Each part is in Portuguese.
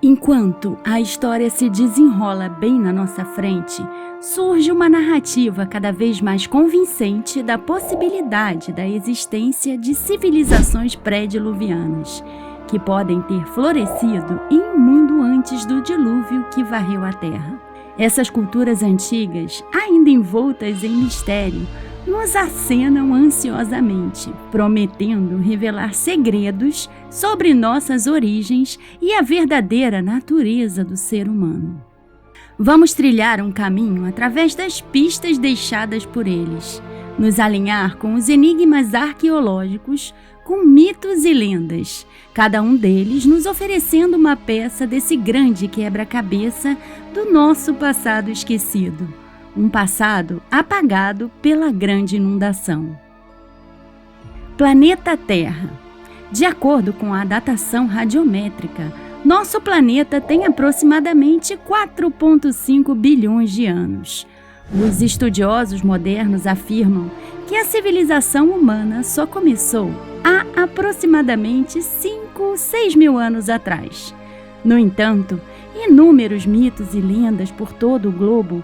Enquanto a história se desenrola bem na nossa frente, surge uma narrativa cada vez mais convincente da possibilidade da existência de civilizações pré-diluvianas, que podem ter florescido em um mundo antes do dilúvio que varreu a Terra. Essas culturas antigas, ainda envoltas em mistério, nos acenam ansiosamente, prometendo revelar segredos sobre nossas origens e a verdadeira natureza do ser humano. Vamos trilhar um caminho através das pistas deixadas por eles, nos alinhar com os enigmas arqueológicos, com mitos e lendas, cada um deles nos oferecendo uma peça desse grande quebra-cabeça do nosso passado esquecido. Um passado apagado pela grande inundação. Planeta Terra. De acordo com a datação radiométrica, nosso planeta tem aproximadamente 4,5 bilhões de anos. Os estudiosos modernos afirmam que a civilização humana só começou há aproximadamente 6 mil anos atrás. No entanto, inúmeros mitos e lendas por todo o globo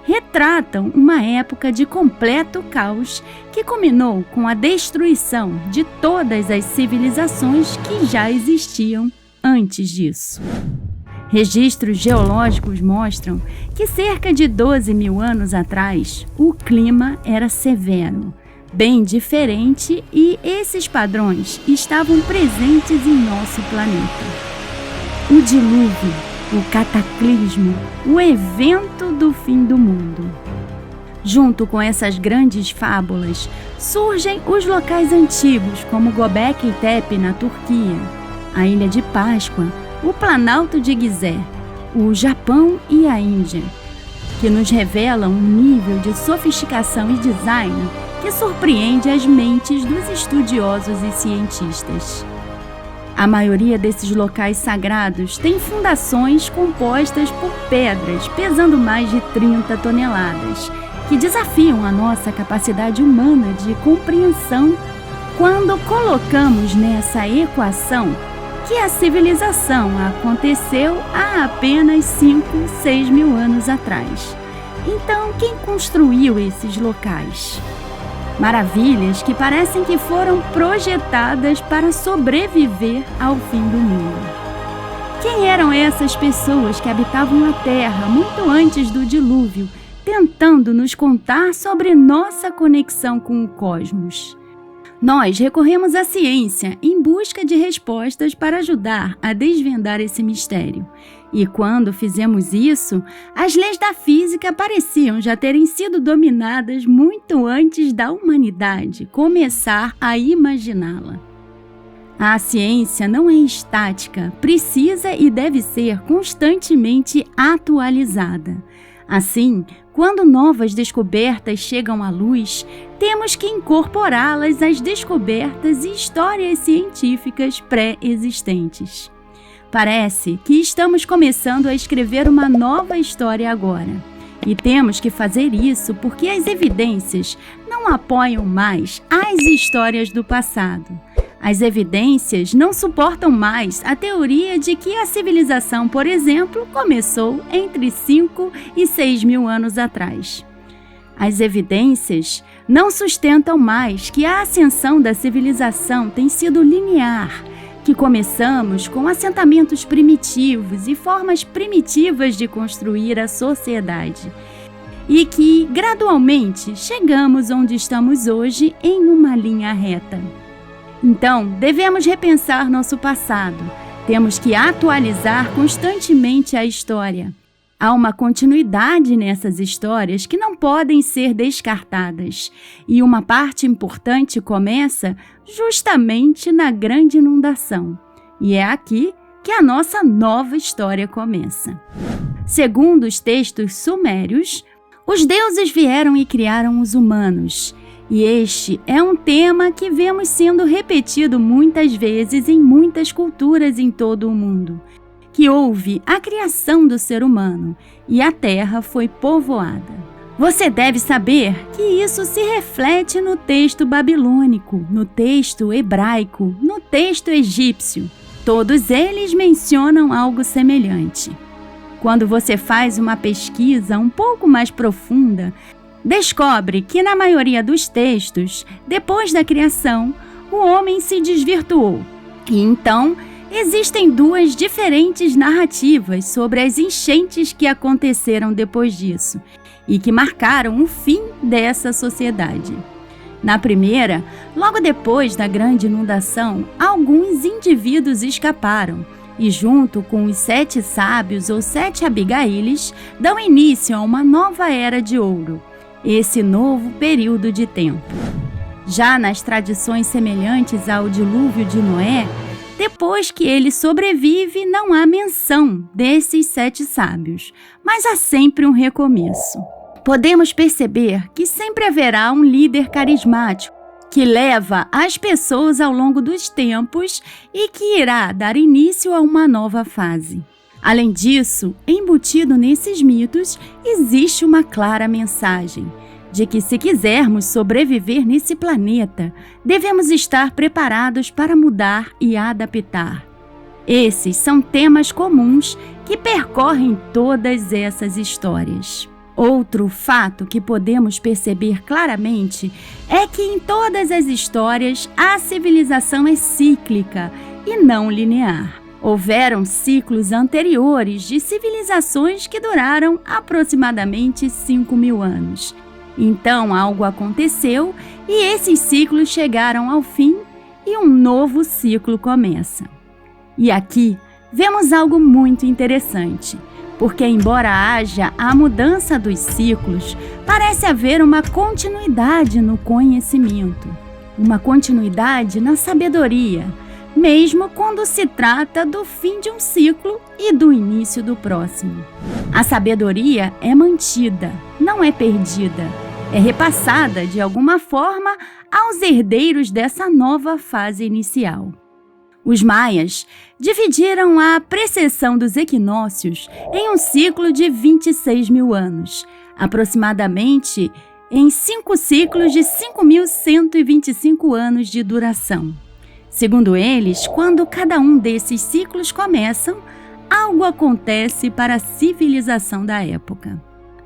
retratam uma época de completo caos que culminou com a destruição de todas as civilizações que já existiam antes disso. Registros geológicos mostram que cerca de 12 mil anos atrás, o clima era severo, bem diferente, e esses padrões estavam presentes em nosso planeta. O dilúvio, o cataclismo, o evento do fim do mundo. Junto com essas grandes fábulas, surgem os locais antigos como Göbekli Tepe na Turquia, a Ilha de Páscoa, o Planalto de Gizé, o Japão e a Índia, que nos revelam um nível de sofisticação e design que surpreende as mentes dos estudiosos e cientistas. A maioria desses locais sagrados tem fundações compostas por pedras pesando mais de 30 toneladas, que desafiam a nossa capacidade humana de compreensão quando colocamos nessa equação que a civilização aconteceu há apenas 6 mil anos atrás. Então, quem construiu esses locais? Maravilhas que parecem que foram projetadas para sobreviver ao fim do mundo. Quem eram essas pessoas que habitavam a Terra muito antes do dilúvio, tentando nos contar sobre nossa conexão com o cosmos? Nós recorremos à ciência em busca de respostas para ajudar a desvendar esse mistério. E quando fizemos isso, as leis da física pareciam já terem sido dominadas muito antes da humanidade começar a imaginá-la. A ciência não é estática, precisa e deve ser constantemente atualizada. Assim, quando novas descobertas chegam à luz, temos que incorporá-las às descobertas e histórias científicas pré-existentes. Parece que estamos começando a escrever uma nova história agora. E temos que fazer isso porque as evidências não apoiam mais as histórias do passado. As evidências não suportam mais a teoria de que a civilização, por exemplo, começou entre 5 e 6 mil anos atrás. As evidências não sustentam mais que a ascensão da civilização tem sido linear, que começamos com assentamentos primitivos e formas primitivas de construir a sociedade, e que, gradualmente, chegamos onde estamos hoje em uma linha reta. Então, devemos repensar nosso passado. Temos que atualizar constantemente a história. Há uma continuidade nessas histórias que não podem ser descartadas. E uma parte importante começa justamente na grande inundação. E é aqui que a nossa nova história começa. Segundo os textos sumérios, os deuses vieram e criaram os humanos. E este é um tema que vemos sendo repetido muitas vezes em muitas culturas em todo o mundo, que houve a criação do ser humano e a Terra foi povoada. Você deve saber que isso se reflete no texto babilônico, no texto hebraico, no texto egípcio. Todos eles mencionam algo semelhante. Quando você faz uma pesquisa um pouco mais profunda, descobre que na maioria dos textos, depois da criação, o homem se desvirtuou. E então, existem duas diferentes narrativas sobre as enchentes que aconteceram depois disso e que marcaram o fim dessa sociedade. Na primeira, logo depois da grande inundação, alguns indivíduos escaparam e, junto com os 7 sábios ou 7 Abigailes, dão início a uma nova era de ouro, esse novo período de tempo. Já nas tradições semelhantes ao dilúvio de Noé, depois que ele sobrevive, não há menção desses 7 sábios, mas há sempre um recomeço. Podemos perceber que sempre haverá um líder carismático que leva as pessoas ao longo dos tempos e que irá dar início a uma nova fase. Além disso, embutido nesses mitos, existe uma clara mensagem de que, se quisermos sobreviver nesse planeta, devemos estar preparados para mudar e adaptar. Esses são temas comuns que percorrem todas essas histórias. Outro fato que podemos perceber claramente é que em todas as histórias a civilização é cíclica e não linear. Houveram ciclos anteriores de civilizações que duraram aproximadamente 5.000 anos. Então algo aconteceu e esses ciclos chegaram ao fim e um novo ciclo começa. E aqui vemos algo muito interessante. Porque, embora haja a mudança dos ciclos, parece haver uma continuidade no conhecimento, uma continuidade na sabedoria, mesmo quando se trata do fim de um ciclo e do início do próximo. A sabedoria é mantida, não é perdida, é repassada de alguma forma aos herdeiros dessa nova fase inicial. Os maias dividiram a precessão dos equinócios em um ciclo de 26.000 anos, aproximadamente em 5 ciclos de 5.125 anos de duração. Segundo eles, quando cada um desses ciclos começam, algo acontece para a civilização da época.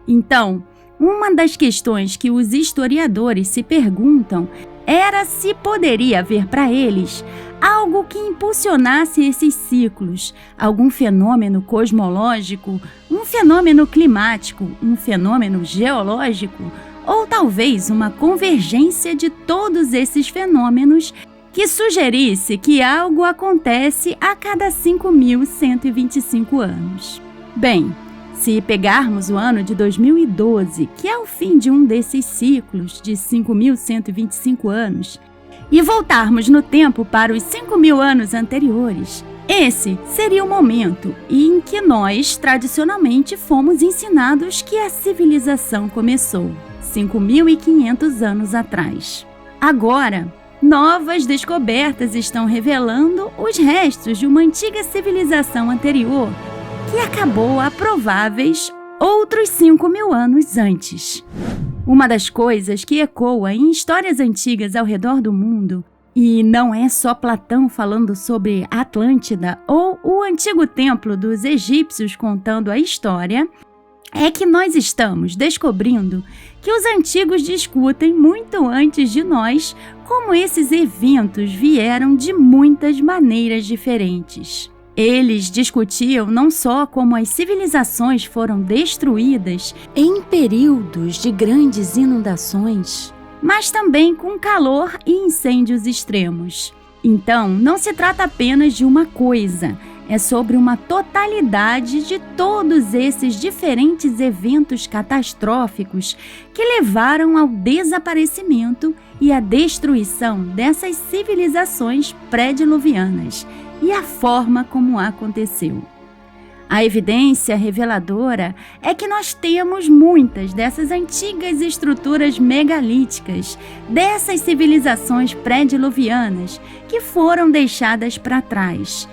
Então, uma das questões que os historiadores se perguntam era se poderia haver para eles algo que impulsionasse esses ciclos, algum fenômeno cosmológico, um fenômeno climático, um fenômeno geológico, ou talvez uma convergência de todos esses fenômenos que sugerisse que algo acontece a cada 5.125 anos. Bem, se pegarmos o ano de 2012, que é o fim de um desses ciclos de 5.125 anos, e voltarmos no tempo para os 5.000 anos anteriores, esse seria o momento em que nós, tradicionalmente, fomos ensinados que a civilização começou, 5.500 anos atrás. Agora, novas descobertas estão revelando os restos de uma antiga civilização anterior que acabou há prováveis outros 5.000 anos antes. Uma das coisas que ecoa em histórias antigas ao redor do mundo, e não é só Platão falando sobre Atlântida ou o antigo templo dos egípcios contando a história, é que nós estamos descobrindo que os antigos discutem muito antes de nós como esses eventos vieram de muitas maneiras diferentes. Eles discutiam não só como as civilizações foram destruídas em períodos de grandes inundações, mas também com calor e incêndios extremos. Então, não se trata apenas de uma coisa, é sobre uma totalidade de todos esses diferentes eventos catastróficos que levaram ao desaparecimento e à destruição dessas civilizações pré-diluvianas e a forma como aconteceu. A evidência reveladora é que nós temos muitas dessas antigas estruturas megalíticas, dessas civilizações pré-diluvianas que foram deixadas para trás.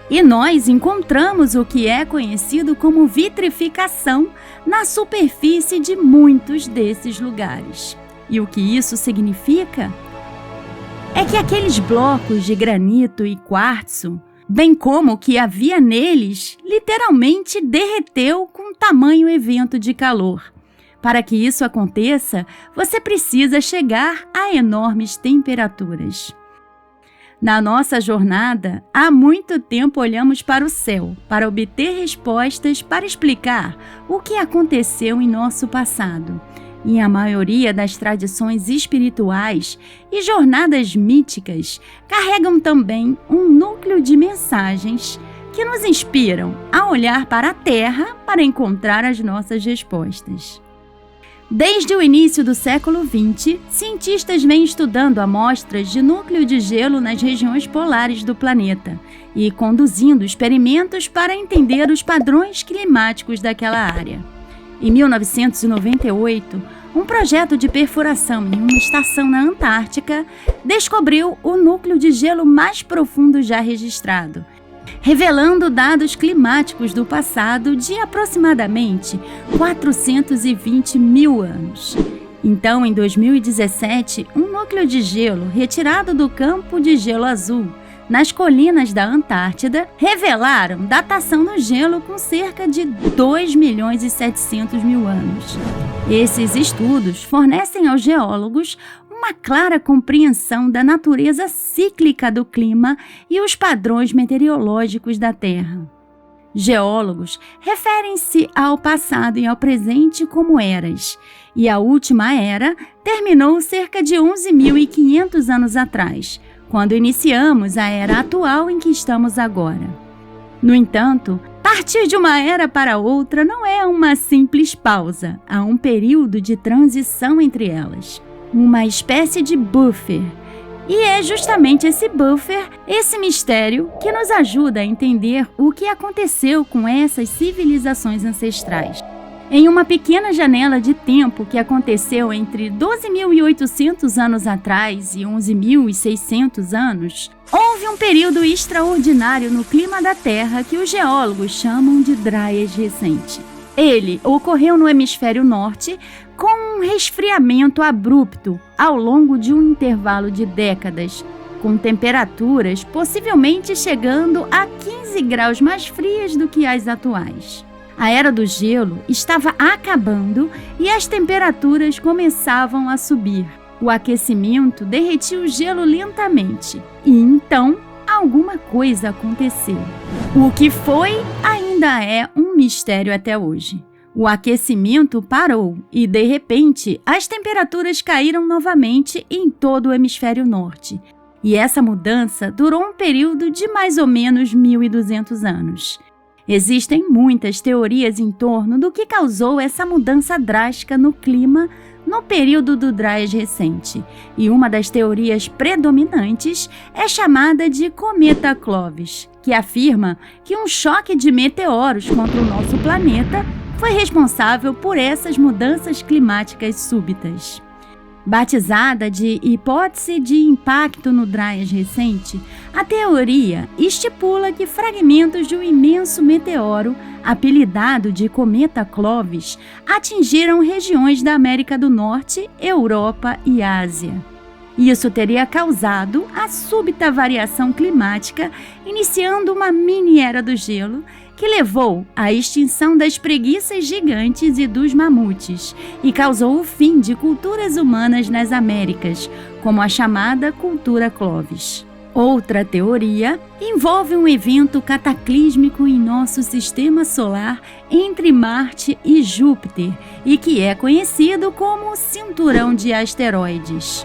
E nós encontramos o que é conhecido como vitrificação na superfície de muitos desses lugares. E o que isso significa? É que aqueles blocos de granito e quartzo bem como o que havia neles literalmente derreteu com tamanho evento de calor. Para que isso aconteça, você precisa chegar a enormes temperaturas. Na nossa jornada, há muito tempo olhamos para o céu para obter respostas para explicar o que aconteceu em nosso passado. E a maioria das tradições espirituais e jornadas míticas carregam também um núcleo de mensagens que nos inspiram a olhar para a Terra para encontrar as nossas respostas. Desde o início do século XX, cientistas vêm estudando amostras de núcleo de gelo nas regiões polares do planeta e conduzindo experimentos para entender os padrões climáticos daquela área. Em 1998, um projeto de perfuração em uma estação na Antártica descobriu o núcleo de gelo mais profundo já registrado, revelando dados climáticos do passado de aproximadamente 420 mil anos. Então, em 2017, um núcleo de gelo retirado do campo de gelo azul, nas colinas da Antártida, revelaram datação no gelo com cerca de 2.700.000 anos. Esses estudos fornecem aos geólogos uma clara compreensão da natureza cíclica do clima e os padrões meteorológicos da Terra. Geólogos referem-se ao passado e ao presente como eras, e a última era terminou cerca de 11.500 anos atrás, quando iniciamos a era atual em que estamos agora. No entanto, partir de uma era para outra não é uma simples pausa, há um período de transição entre elas. Uma espécie de buffer. E é justamente esse buffer, esse mistério, que nos ajuda a entender o que aconteceu com essas civilizações ancestrais. Em uma pequena janela de tempo que aconteceu entre 12.800 anos atrás e 11.600 anos, houve um período extraordinário no clima da Terra que os geólogos chamam de Dryas recente. Ele ocorreu no hemisfério norte com um resfriamento abrupto ao longo de um intervalo de décadas, com temperaturas possivelmente chegando a 15 graus mais frias do que as atuais. A era do gelo estava acabando e as temperaturas começavam a subir. O aquecimento derretia o gelo lentamente e então alguma coisa aconteceu. O que foi ainda é um mistério até hoje. O aquecimento parou e, de repente, as temperaturas caíram novamente em todo o hemisfério norte. E essa mudança durou um período de mais ou menos 1.200 anos. Existem muitas teorias em torno do que causou essa mudança drástica no clima no período do Dryas recente, e uma das teorias predominantes é chamada de Cometa Clovis, que afirma que um choque de meteoros contra o nosso planeta foi responsável por essas mudanças climáticas súbitas. Batizada de hipótese de impacto no Dryas recente, a teoria estipula que fragmentos de um imenso meteoro, apelidado de Cometa Clovis, atingiram regiões da América do Norte, Europa e Ásia. Isso teria causado a súbita variação climática, iniciando uma mini-era do gelo, que levou à extinção das preguiças gigantes e dos mamutes e causou o fim de culturas humanas nas Américas, como a chamada cultura Clovis. Outra teoria envolve um evento cataclísmico em nosso sistema solar entre Marte e Júpiter e que é conhecido como o Cinturão de Asteroides.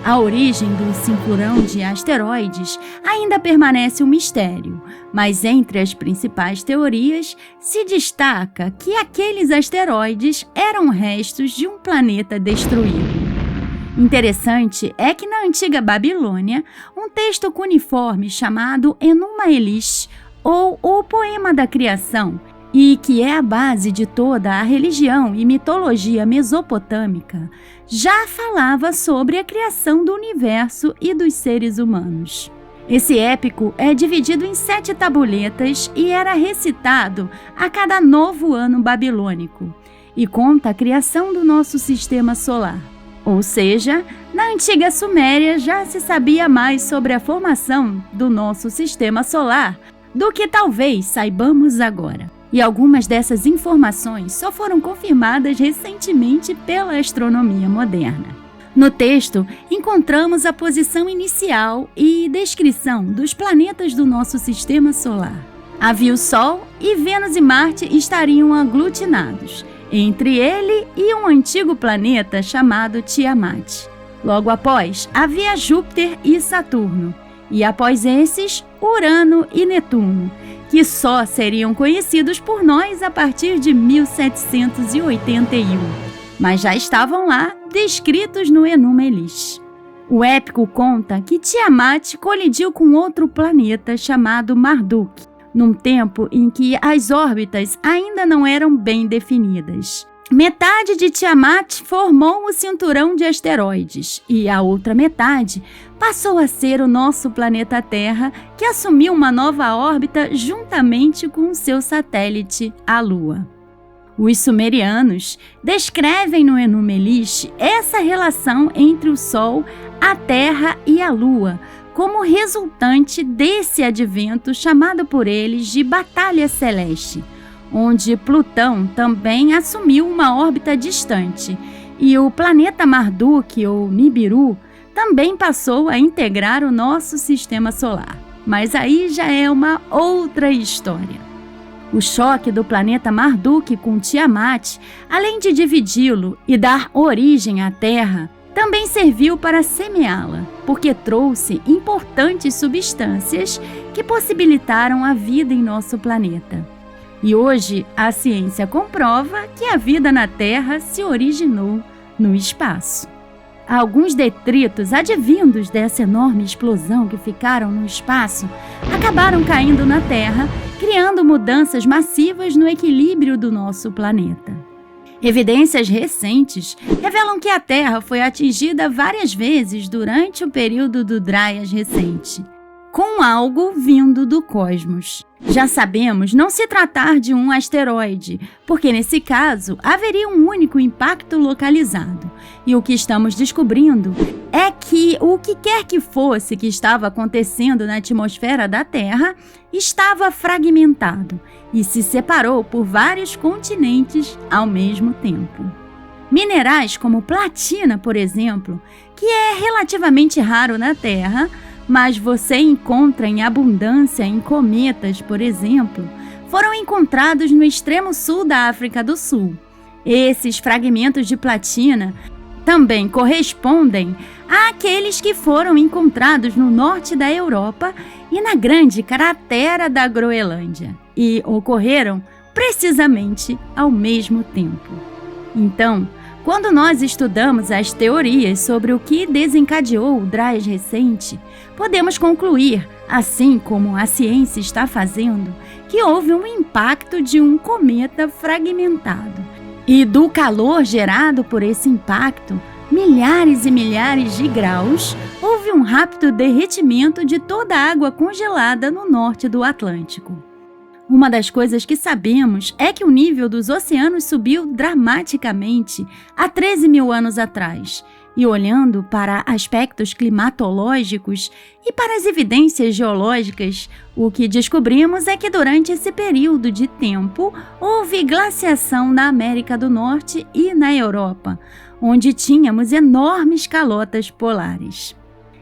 A origem do cinturão de asteroides ainda permanece um mistério, mas entre as principais teorias se destaca que aqueles asteroides eram restos de um planeta destruído. Interessante é que na antiga Babilônia, um texto cuneiforme chamado Enuma Elish, ou o Poema da Criação, e que é a base de toda a religião e mitologia mesopotâmica, já falava sobre a criação do universo e dos seres humanos. Esse épico é dividido em 7 tabuletas e era recitado a cada novo ano babilônico, e conta a criação do nosso sistema solar. Ou seja, na antiga Suméria já se sabia mais sobre a formação do nosso sistema solar do que talvez saibamos agora. E algumas dessas informações só foram confirmadas recentemente pela astronomia moderna. No texto, encontramos a posição inicial e descrição dos planetas do nosso sistema solar. Havia o Sol e Vênus e Marte estariam aglutinados, entre ele e um antigo planeta chamado Tiamat. Logo após, havia Júpiter e Saturno, e após esses, Urano e Netuno, que só seriam conhecidos por nós a partir de 1781, mas já estavam lá descritos no Enuma Elish. O épico conta que Tiamat colidiu com outro planeta chamado Marduk, num tempo em que as órbitas ainda não eram bem definidas. Metade de Tiamat formou o cinturão de asteroides e a outra metade passou a ser o nosso planeta Terra, que assumiu uma nova órbita juntamente com seu satélite, a Lua. Os sumerianos descrevem no Enuma Elish essa relação entre o Sol, a Terra e a Lua, como resultante desse advento chamado por eles de Batalha Celeste, onde Plutão também assumiu uma órbita distante e o planeta Marduk, ou Nibiru, também passou a integrar o nosso sistema solar. Mas aí já é uma outra história. O choque do planeta Marduk com Tiamat, além de dividi-lo e dar origem à Terra, também serviu para semeá-la, porque trouxe importantes substâncias que possibilitaram a vida em nosso planeta. E hoje a ciência comprova que a vida na Terra se originou no espaço. Alguns detritos advindos dessa enorme explosão que ficaram no espaço acabaram caindo na Terra, criando mudanças massivas no equilíbrio do nosso planeta. Evidências recentes revelam que a Terra foi atingida várias vezes durante o período do Dryas recente, com algo vindo do cosmos. Já sabemos não se tratar de um asteroide, porque nesse caso haveria um único impacto localizado. E o que estamos descobrindo é que o que quer que fosse que estava acontecendo na atmosfera da Terra estava fragmentado e se separou por vários continentes ao mesmo tempo. Minerais como platina, por exemplo, que é relativamente raro na Terra, mas você encontra em abundância em cometas, por exemplo, foram encontrados no extremo sul da África do Sul. Esses fragmentos de platina também correspondem àqueles que foram encontrados no norte da Europa e na grande cratera da Groenlândia, e ocorreram precisamente ao mesmo tempo. Então, quando nós estudamos as teorias sobre o que desencadeou o Dryas recente, podemos concluir, assim como a ciência está fazendo, que houve um impacto de um cometa fragmentado. E do calor gerado por esse impacto, milhares e milhares de graus, houve um rápido derretimento de toda a água congelada no norte do Atlântico. Uma das coisas que sabemos é que o nível dos oceanos subiu dramaticamente há 13 mil anos atrás. E olhando para aspectos climatológicos e para as evidências geológicas, o que descobrimos é que durante esse período de tempo houve glaciação na América do Norte e na Europa, onde tínhamos enormes calotas polares.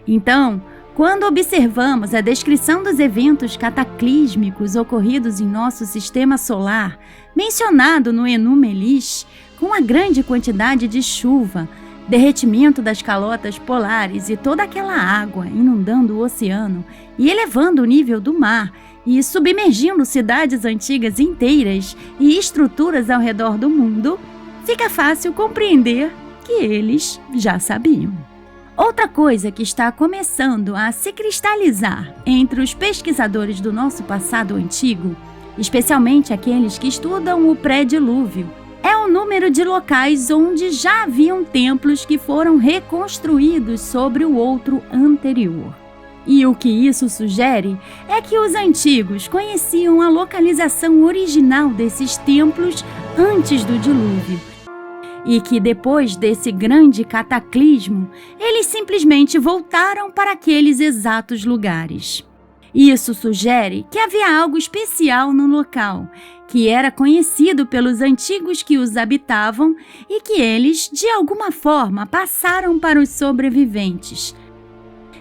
Então, quando observamos a descrição dos eventos cataclísmicos ocorridos em nosso sistema solar, mencionado no Enuma Elish, com a grande quantidade de chuva, derretimento das calotas polares e toda aquela água inundando o oceano e elevando o nível do mar e submergindo cidades antigas inteiras e estruturas ao redor do mundo, fica fácil compreender que eles já sabiam. Outra coisa que está começando a se cristalizar entre os pesquisadores do nosso passado antigo, especialmente aqueles que estudam o pré-dilúvio, é o número de locais onde já haviam templos que foram reconstruídos sobre o outro anterior. E o que isso sugere é que os antigos conheciam a localização original desses templos antes do dilúvio e que depois desse grande cataclismo, eles simplesmente voltaram para aqueles exatos lugares. Isso sugere que havia algo especial no local, que era conhecido pelos antigos que os habitavam e que eles, de alguma forma, passaram para os sobreviventes.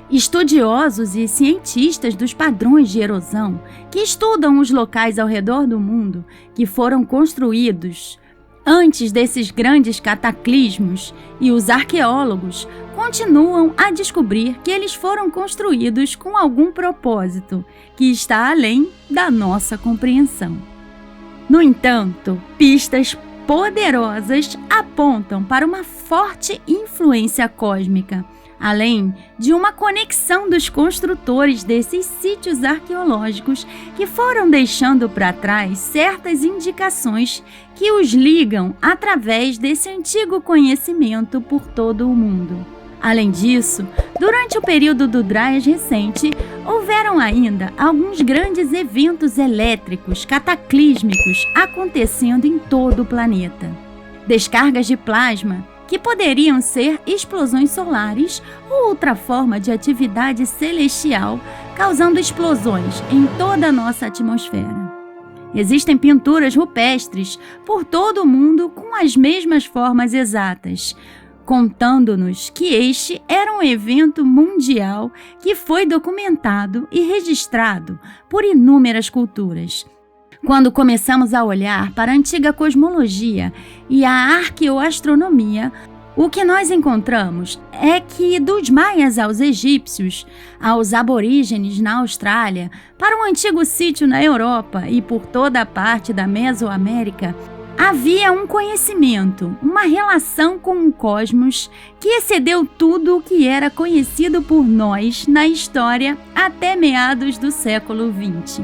Estudiosos e cientistas dos padrões de erosão, que estudam os locais ao redor do mundo que foram construídos antes desses grandes cataclismos, e os arqueólogos continuam a descobrir que eles foram construídos com algum propósito que está além da nossa compreensão. No entanto, pistas poderosas apontam para uma forte influência cósmica, além de uma conexão dos construtores desses sítios arqueológicos que foram deixando para trás certas indicações que os ligam através desse antigo conhecimento por todo o mundo. Além disso, durante o período do Dryas recente, houveram ainda alguns grandes eventos elétricos cataclísmicos acontecendo em todo o planeta. Descargas de plasma, que poderiam ser explosões solares ou outra forma de atividade celestial, causando explosões em toda a nossa atmosfera. Existem pinturas rupestres por todo o mundo com as mesmas formas exatas, contando-nos que este era um evento mundial que foi documentado e registrado por inúmeras culturas. Quando começamos a olhar para a antiga cosmologia e a arqueoastronomia, o que nós encontramos é que dos maias aos egípcios, aos aborígenes na Austrália, para um antigo sítio na Europa e por toda a parte da Mesoamérica, havia um conhecimento, uma relação com o cosmos que excedeu tudo o que era conhecido por nós na história até meados do século XX.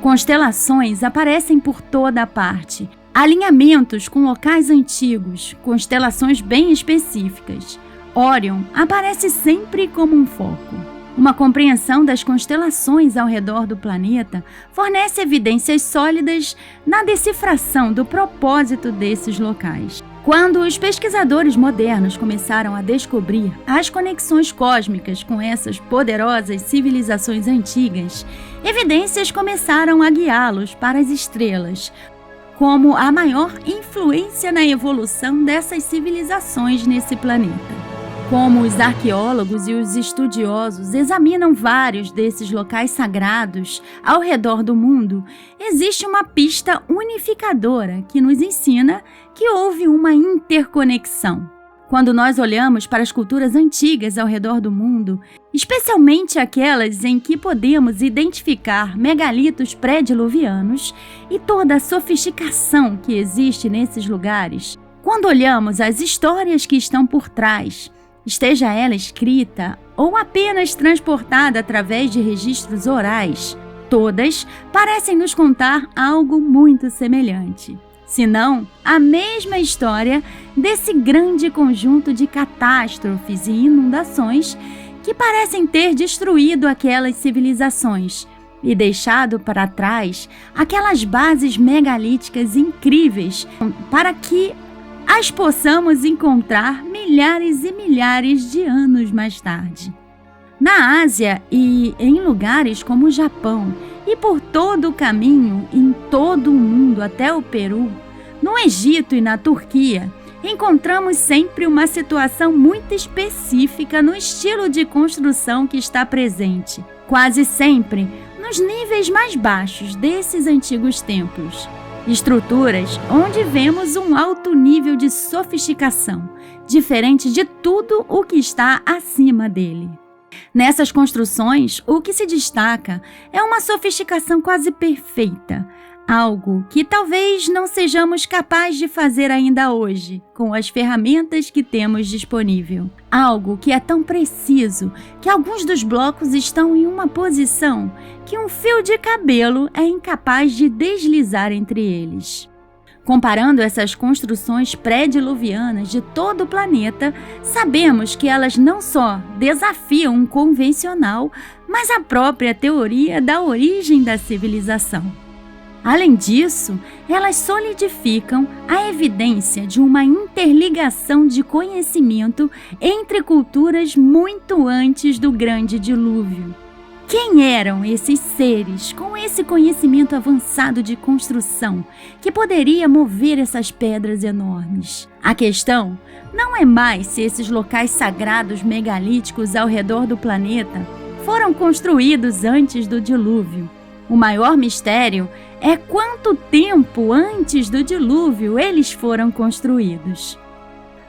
Constelações aparecem por toda a parte, alinhamentos com locais antigos, constelações bem específicas. Órion aparece sempre como um foco. Uma compreensão das constelações ao redor do planeta fornece evidências sólidas na decifração do propósito desses locais. Quando os pesquisadores modernos começaram a descobrir as conexões cósmicas com essas poderosas civilizações antigas, evidências começaram a guiá-los para as estrelas, como a maior influência na evolução dessas civilizações nesse planeta. Como os arqueólogos e os estudiosos examinam vários desses locais sagrados ao redor do mundo, existe uma pista unificadora que nos ensina que houve uma interconexão. Quando nós olhamos para as culturas antigas ao redor do mundo, especialmente aquelas em que podemos identificar megalitos pré-diluvianos e toda a sofisticação que existe nesses lugares, quando olhamos as histórias que estão por trás, esteja ela escrita ou apenas transportada através de registros orais, todas parecem nos contar algo muito semelhante. Se não, a mesma história desse grande conjunto de catástrofes e inundações que parecem ter destruído aquelas civilizações e deixado para trás aquelas bases megalíticas incríveis para que as possamos encontrar milhares e milhares de anos mais tarde. Na Ásia e em lugares como o Japão e por todo o caminho em todo o mundo até o Peru, no Egito e na Turquia, encontramos sempre uma situação muito específica no estilo de construção que está presente, quase sempre nos níveis mais baixos desses antigos templos. Estruturas onde vemos um alto nível de sofisticação, diferente de tudo o que está acima dele. Nessas construções, o que se destaca é uma sofisticação quase perfeita, algo que talvez não sejamos capazes de fazer ainda hoje, com as ferramentas que temos disponível. Algo que é tão preciso que alguns dos blocos estão em uma posição que um fio de cabelo é incapaz de deslizar entre eles. Comparando essas construções pré-diluvianas de todo o planeta, sabemos que elas não só desafiam um convencional, mas a própria teoria da origem da civilização. Além disso, elas solidificam a evidência de uma interligação de conhecimento entre culturas muito antes do Grande Dilúvio. Quem eram esses seres com esse conhecimento avançado de construção que poderia mover essas pedras enormes? A questão não é mais se esses locais sagrados megalíticos ao redor do planeta foram construídos antes do dilúvio. O maior mistério é quanto tempo antes do dilúvio eles foram construídos.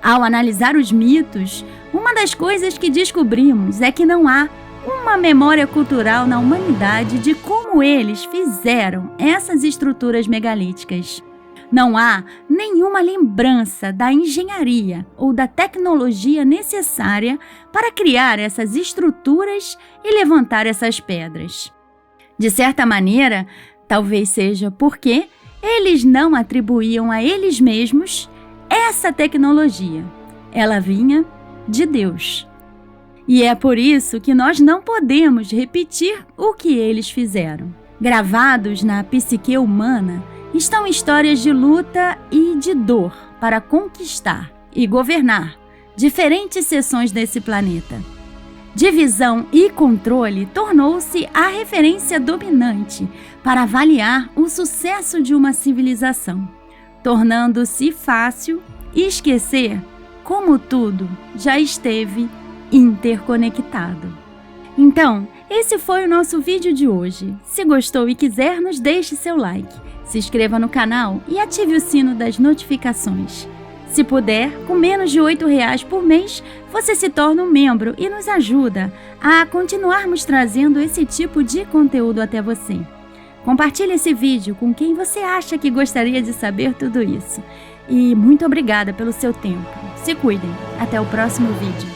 Ao analisar os mitos, uma das coisas que descobrimos é que não há uma memória cultural na humanidade de como eles fizeram essas estruturas megalíticas. Não há nenhuma lembrança da engenharia ou da tecnologia necessária para criar essas estruturas e levantar essas pedras. De certa maneira, talvez seja porque eles não atribuíam a eles mesmos essa tecnologia. Ela vinha de Deus. E é por isso que nós não podemos repetir o que eles fizeram. Gravados na psique humana estão histórias de luta e de dor para conquistar e governar diferentes seções desse planeta. Divisão e controle tornou-se a referência dominante para avaliar o sucesso de uma civilização, tornando-se fácil esquecer como tudo já esteve interconectado. Então, esse foi o nosso vídeo de hoje. Se gostou e quiser, nos deixe seu like, se inscreva no canal e ative o sino das notificações. Se puder, com menos de R$8 por mês, você se torna um membro e nos ajuda a continuarmos trazendo esse tipo de conteúdo até você. Compartilhe esse vídeo com quem você acha que gostaria de saber tudo isso. E muito obrigada pelo seu tempo. Se cuidem. Até o próximo vídeo.